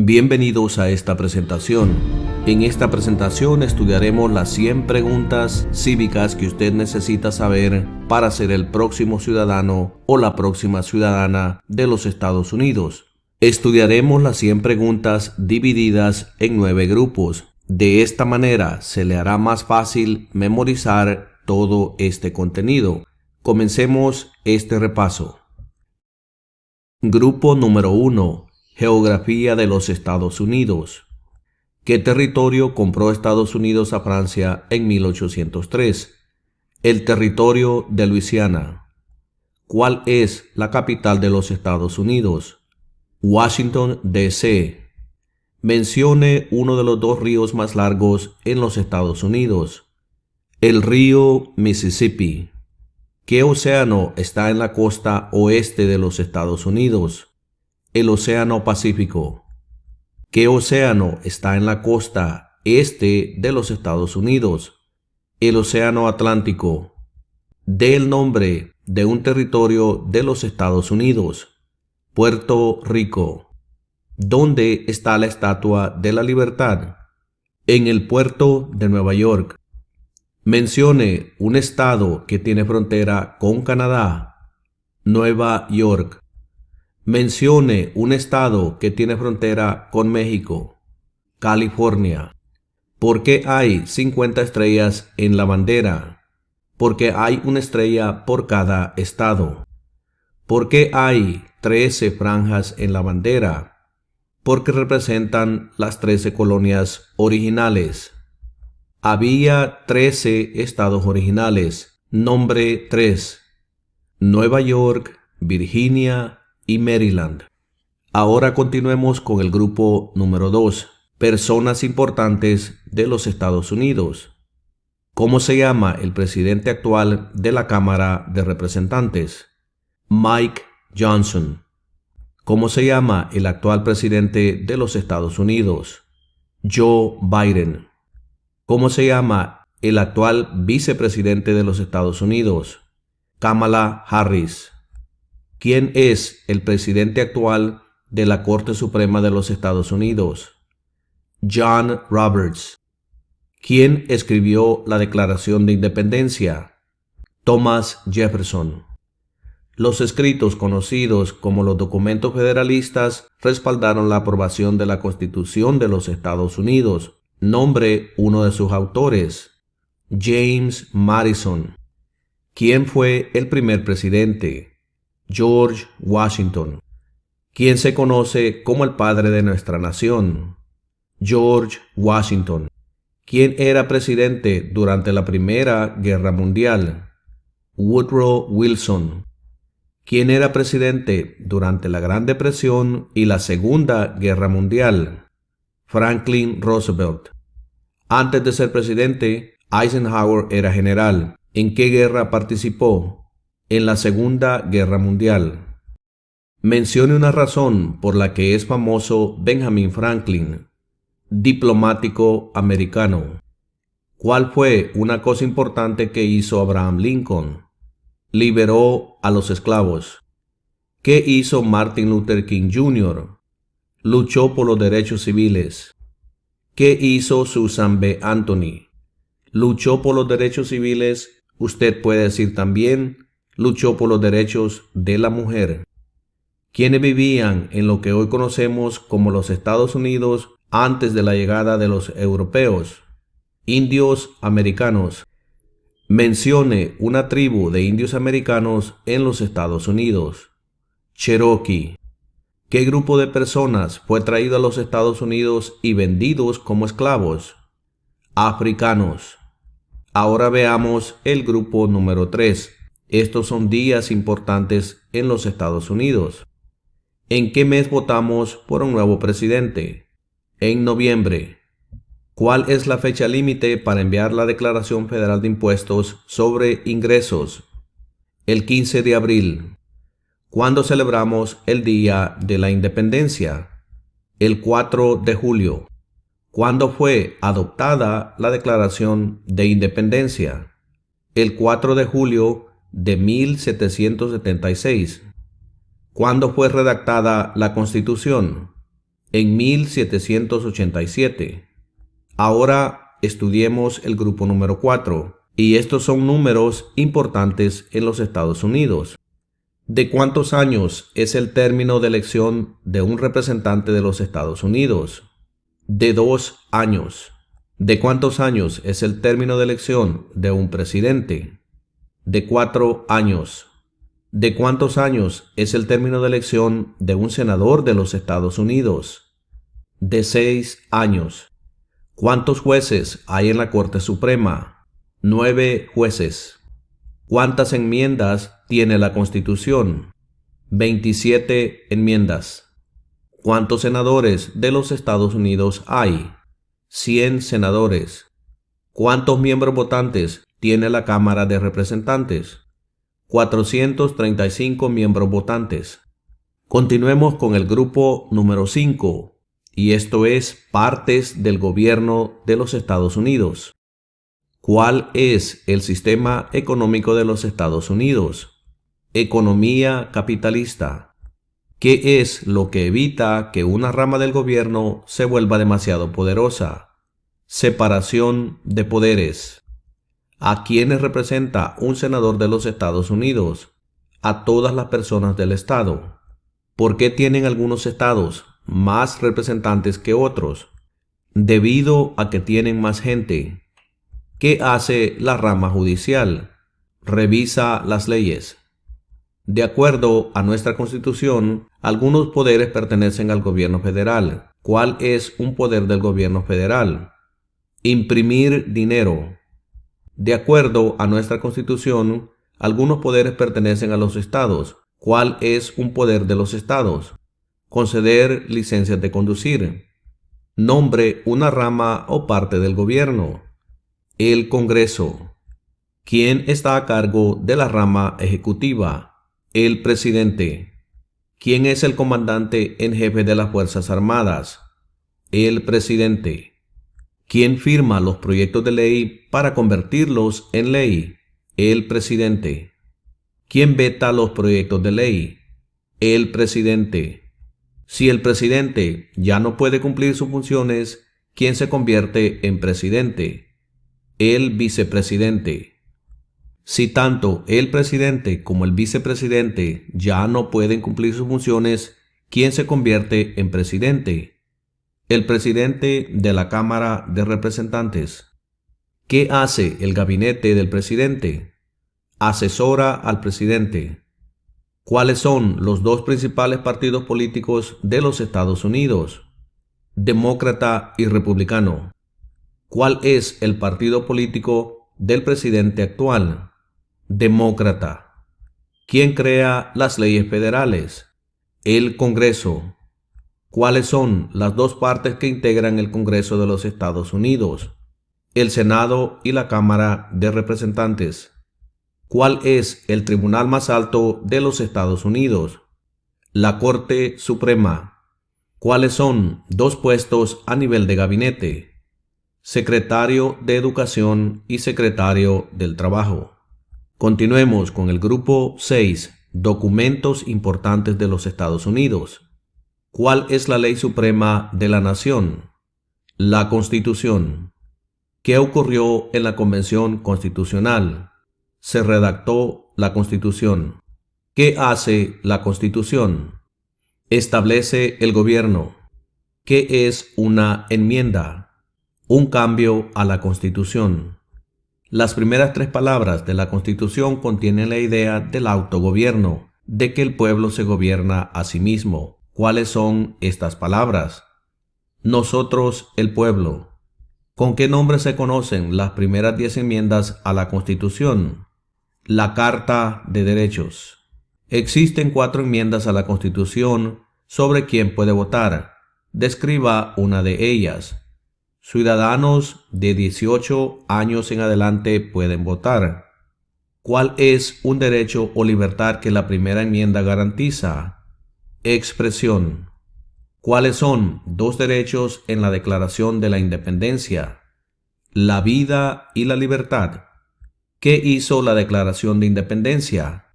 Bienvenidos a esta presentación. En esta presentación estudiaremos las 100 preguntas cívicas que usted necesita saber para ser el próximo ciudadano o la próxima ciudadana de los Estados Unidos. Estudiaremos las 100 preguntas divididas en 9 grupos. De esta manera se le hará más fácil memorizar todo este contenido. Comencemos este repaso. Grupo número 1. Geografía de los Estados Unidos. ¿Qué territorio compró Estados Unidos a Francia en 1803? El territorio de Luisiana. ¿Cuál es la capital de los Estados Unidos? Washington, D.C. Mencione uno de los dos ríos más largos en los Estados Unidos. El río Mississippi. ¿Qué océano está en la costa oeste de los Estados Unidos? El Océano Pacífico. ¿Qué océano está en la costa este de los Estados Unidos? El Océano Atlántico. Dé el nombre de un territorio de los Estados Unidos. Puerto Rico. ¿Dónde está la Estatua de la Libertad? En el puerto de Nueva York. Mencione un estado que tiene frontera con Canadá. Nueva York. Mencione un estado que tiene frontera con México. California. ¿Por qué hay 50 estrellas en la bandera? Porque hay una estrella por cada estado. ¿Por qué hay 13 franjas en la bandera? Porque representan las 13 colonias originales. Había 13 estados originales. Nombre 3. Nueva York, Virginia y Maryland. Ahora continuemos con el grupo número 2. Personas importantes de los Estados Unidos. ¿Cómo se llama el presidente actual de la Cámara de Representantes? Mike Johnson. ¿Cómo se llama el actual presidente de los Estados Unidos? Joe Biden. ¿Cómo se llama el actual vicepresidente de los Estados Unidos? Kamala Harris. ¿Quién es el presidente actual de la Corte Suprema de los Estados Unidos? John Roberts. ¿Quién escribió la Declaración de Independencia? Thomas Jefferson. Los escritos conocidos como los documentos federalistas respaldaron la aprobación de la Constitución de los Estados Unidos. Nombre uno de sus autores. James Madison. ¿Quién fue el primer presidente? George Washington. ¿Quién se conoce como el padre de nuestra nación? George Washington. ¿Quién era presidente durante la Primera Guerra Mundial? Woodrow Wilson. ¿Quién era presidente durante la Gran Depresión y la Segunda Guerra Mundial? Franklin Roosevelt. Antes de ser presidente, Eisenhower era general. ¿En qué guerra participó? En la Segunda Guerra Mundial. Mencione una razón por la que es famoso Benjamin Franklin. Diplomático americano. ¿Cuál fue una cosa importante que hizo Abraham Lincoln? Liberó a los esclavos. ¿Qué hizo Martin Luther King Jr.? Luchó por los derechos civiles. ¿Qué hizo Susan B. Anthony? Luchó por los derechos civiles. Usted puede decir también, luchó por los derechos de la mujer. ¿Quiénes vivían en lo que hoy conocemos como los Estados Unidos antes de la llegada de los europeos? Indios americanos. Mencione una tribu de indios americanos en los Estados Unidos. Cherokee. ¿Qué grupo de personas fue traído a los Estados Unidos y vendidos como esclavos? Africanos. Ahora veamos el grupo número 3. Estos son días importantes en los Estados Unidos. ¿En qué mes votamos por un nuevo presidente? En noviembre. ¿Cuál es la fecha límite para enviar la Declaración Federal de Impuestos sobre Ingresos? El 15 de abril. ¿Cuándo celebramos el Día de la Independencia? El 4 de julio. ¿Cuándo fue adoptada la Declaración de Independencia? El 4 de julio de 1776. ¿Cuándo fue redactada la Constitución? en 1787. Ahora estudiemos el grupo número 4, y estos son números importantes en los Estados Unidos. ¿De cuántos años es el término de elección de un representante de los Estados Unidos? De 2 años. ¿De cuántos años es el término de elección de un presidente? De 4 años. ¿De cuántos años es el término de elección de un senador de los Estados Unidos? De 6 años. ¿Cuántos jueces hay en la Corte Suprema? 9 jueces. ¿Cuántas enmiendas tiene la Constitución? 27 enmiendas. ¿Cuántos senadores de los Estados Unidos hay? 100 senadores. ¿Cuántos miembros votantes tiene la Cámara de Representantes? 435 miembros votantes. Continuemos con el grupo número 5, y esto es partes del gobierno de los Estados Unidos. ¿Cuál es el sistema económico de los Estados Unidos? Economía capitalista. ¿Qué es lo que evita que una rama del gobierno se vuelva demasiado poderosa? Separación de poderes. ¿A quiénes representa un senador de los Estados Unidos? A todas las personas del estado. ¿Por qué tienen algunos estados más representantes que otros? Debido a que tienen más gente. ¿Qué hace la rama judicial? Revisa las leyes. De acuerdo a nuestra Constitución, algunos poderes pertenecen al gobierno federal. ¿Cuál es un poder del gobierno federal? Imprimir dinero. De acuerdo a nuestra Constitución, algunos poderes pertenecen a los estados. ¿Cuál es un poder de los estados? Conceder licencias de conducir. Nombre una rama o parte del gobierno. El Congreso. ¿Quién está a cargo de la rama ejecutiva? El presidente. ¿Quién es el comandante en jefe de las Fuerzas Armadas? El presidente. ¿Quién firma los proyectos de ley para convertirlos en ley? El presidente. ¿Quién veta los proyectos de ley? El presidente. Si el presidente ya no puede cumplir sus funciones, ¿quién se convierte en presidente? El vicepresidente. Si tanto el presidente como el vicepresidente ya no pueden cumplir sus funciones, ¿quién se convierte en presidente? El presidente de la Cámara de Representantes. ¿Qué hace el gabinete del presidente? Asesora al presidente. ¿Cuáles son los dos principales partidos políticos de los Estados Unidos? Demócrata y republicano. ¿Cuál es el partido político del presidente actual? Demócrata. ¿Quién crea las leyes federales? El Congreso. ¿Cuáles son las dos partes que integran el Congreso de los Estados Unidos? El Senado y la Cámara de Representantes. ¿Cuál es el tribunal más alto de los Estados Unidos? La Corte Suprema. ¿Cuáles son dos puestos a nivel de gabinete? Secretario de Educación y Secretario del Trabajo. Continuemos con el grupo 6, documentos importantes de los Estados Unidos. ¿Cuál es la ley suprema de la nación? La Constitución. ¿Qué ocurrió en la Convención Constitucional? Se redactó la Constitución. ¿Qué hace la Constitución? Establece el gobierno. ¿Qué es una enmienda? Un cambio a la Constitución. Las primeras 3 palabras de la Constitución contienen la idea del autogobierno, de que el pueblo se gobierna a sí mismo. ¿Cuáles son estas palabras? Nosotros, el pueblo. ¿Con qué nombre se conocen las primeras 10 enmiendas a la Constitución? La Carta de Derechos. Existen 4 enmiendas a la Constitución sobre quién puede votar. Describa una de ellas. Ciudadanos de 18 años en adelante pueden votar. ¿Cuál es un derecho o libertad que la primera enmienda garantiza? Expresión. ¿Cuáles son 2 derechos en la Declaración de la Independencia? La vida y la libertad. ¿Qué hizo la Declaración de Independencia?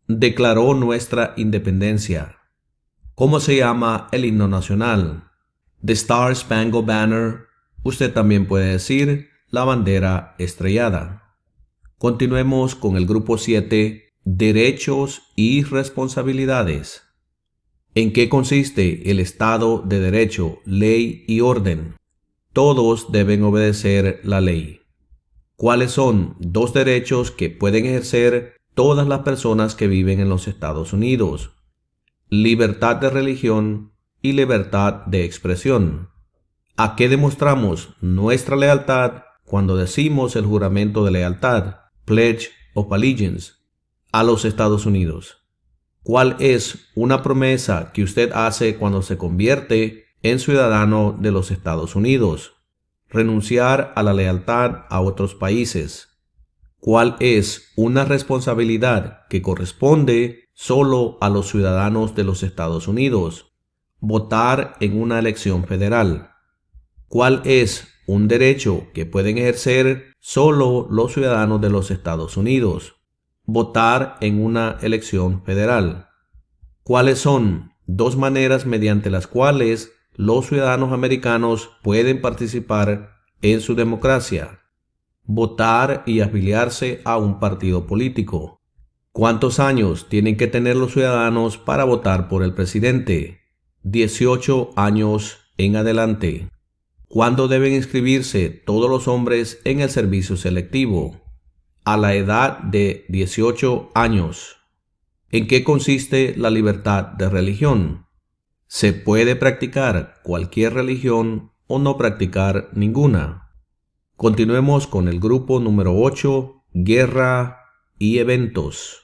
Declaró nuestra independencia. ¿Cómo se llama el himno nacional? The Star Spangled Banner. Usted también puede decir la bandera estrellada. Continuemos con el grupo 7, derechos y responsabilidades. ¿En qué consiste el Estado de Derecho, ley y orden? Todos deben obedecer la ley. ¿Cuáles son dos derechos que pueden ejercer todas las personas que viven en los Estados Unidos? Libertad de religión y libertad de expresión. ¿A qué demostramos nuestra lealtad cuando decimos el juramento de lealtad, Pledge of Allegiance, a los Estados Unidos? ¿Cuál es una promesa que usted hace cuando se convierte en ciudadano de los Estados Unidos? Renunciar a la lealtad a otros países. ¿Cuál es una responsabilidad que corresponde solo a los ciudadanos de los Estados Unidos? Votar en una elección federal. ¿Cuál es un derecho que pueden ejercer solo los ciudadanos de los Estados Unidos? Votar en una elección federal. ¿Cuáles son dos maneras mediante las cuales los ciudadanos americanos pueden participar en su democracia? Votar y afiliarse a un partido político. ¿Cuántos años tienen que tener los ciudadanos para votar por el presidente? 18 años en adelante. ¿Cuándo deben inscribirse todos los hombres en el servicio selectivo? A la edad de 18 años. ¿En qué consiste la libertad de religión? ¿Se puede practicar cualquier religión o no practicar ninguna? Continuemos con el grupo número 8, guerra y eventos.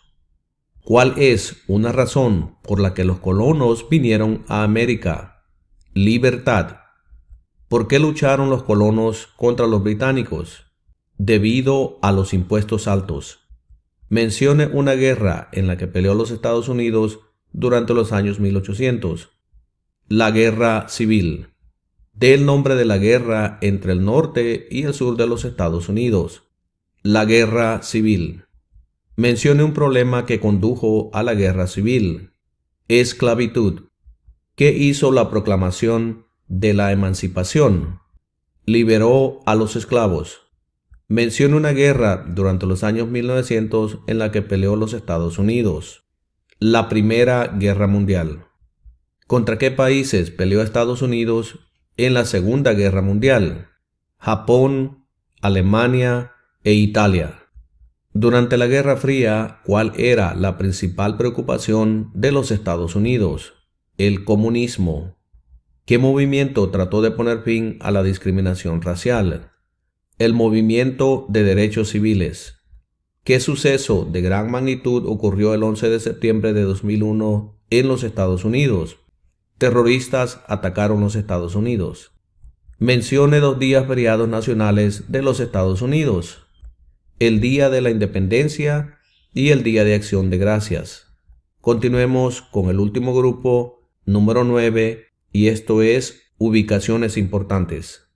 ¿Cuál es una razón por la que los colonos vinieron a América? Libertad. ¿Por qué lucharon los colonos contra los británicos? Debido a los impuestos altos. Mencione una guerra en la que peleó los Estados Unidos durante los años 1800. La Guerra Civil. Dé el nombre de la guerra entre el norte y el sur de los Estados Unidos. La Guerra Civil. Mencione un problema que condujo a la Guerra Civil. Esclavitud. ¿Qué hizo la proclamación de la emancipación? Liberó a los esclavos. Mencione una guerra durante los años 1900 en la que peleó los Estados Unidos. La Primera Guerra Mundial. ¿Contra qué países peleó Estados Unidos en la Segunda Guerra Mundial? Japón, Alemania e Italia. Durante la Guerra Fría, ¿cuál era la principal preocupación de los Estados Unidos? El comunismo. ¿Qué movimiento trató de poner fin a la discriminación racial? El movimiento de derechos civiles. ¿Qué suceso de gran magnitud ocurrió el 11 de septiembre de 2001 en los Estados Unidos? Terroristas atacaron los Estados Unidos. Mencione 2 días feriados nacionales de los Estados Unidos. El Día de la Independencia y el Día de Acción de Gracias. Continuemos con el último grupo, número 9, y esto es ubicaciones importantes.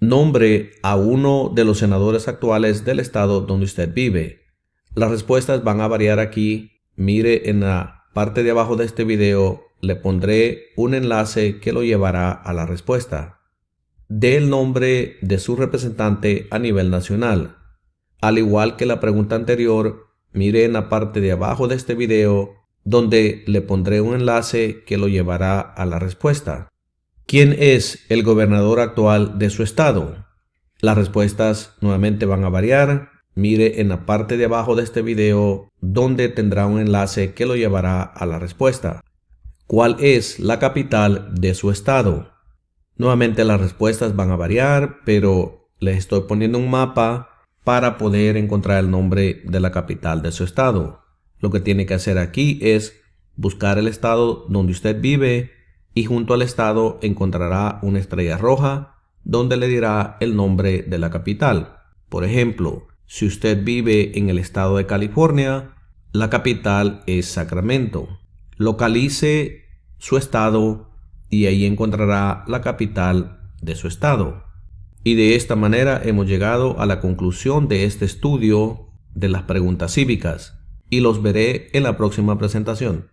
Nombre a uno de los senadores actuales del estado donde usted vive. Las respuestas van a variar aquí. Mire en la parte de abajo de este video, le pondré un enlace que lo llevará a la respuesta. Dé el nombre de su representante a nivel nacional. Al igual que la pregunta anterior, mire en la parte de abajo de este video, donde le pondré un enlace que lo llevará a la respuesta. ¿Quién es el gobernador actual de su estado? Las respuestas nuevamente van a variar. Mire en la parte de abajo de este video donde tendrá un enlace que lo llevará a la respuesta. ¿Cuál es la capital de su estado? Nuevamente las respuestas van a variar, pero les estoy poniendo un mapa para poder encontrar el nombre de la capital de su estado. Lo que tiene que hacer aquí es buscar el estado donde usted vive y junto al estado encontrará una estrella roja donde le dirá el nombre de la capital. Por ejemplo, si usted vive en el estado de California, la capital es Sacramento. Localice su estado y ahí encontrará la capital de su estado. Y de esta manera hemos llegado a la conclusión de este estudio de las preguntas cívicas y los veré en la próxima presentación.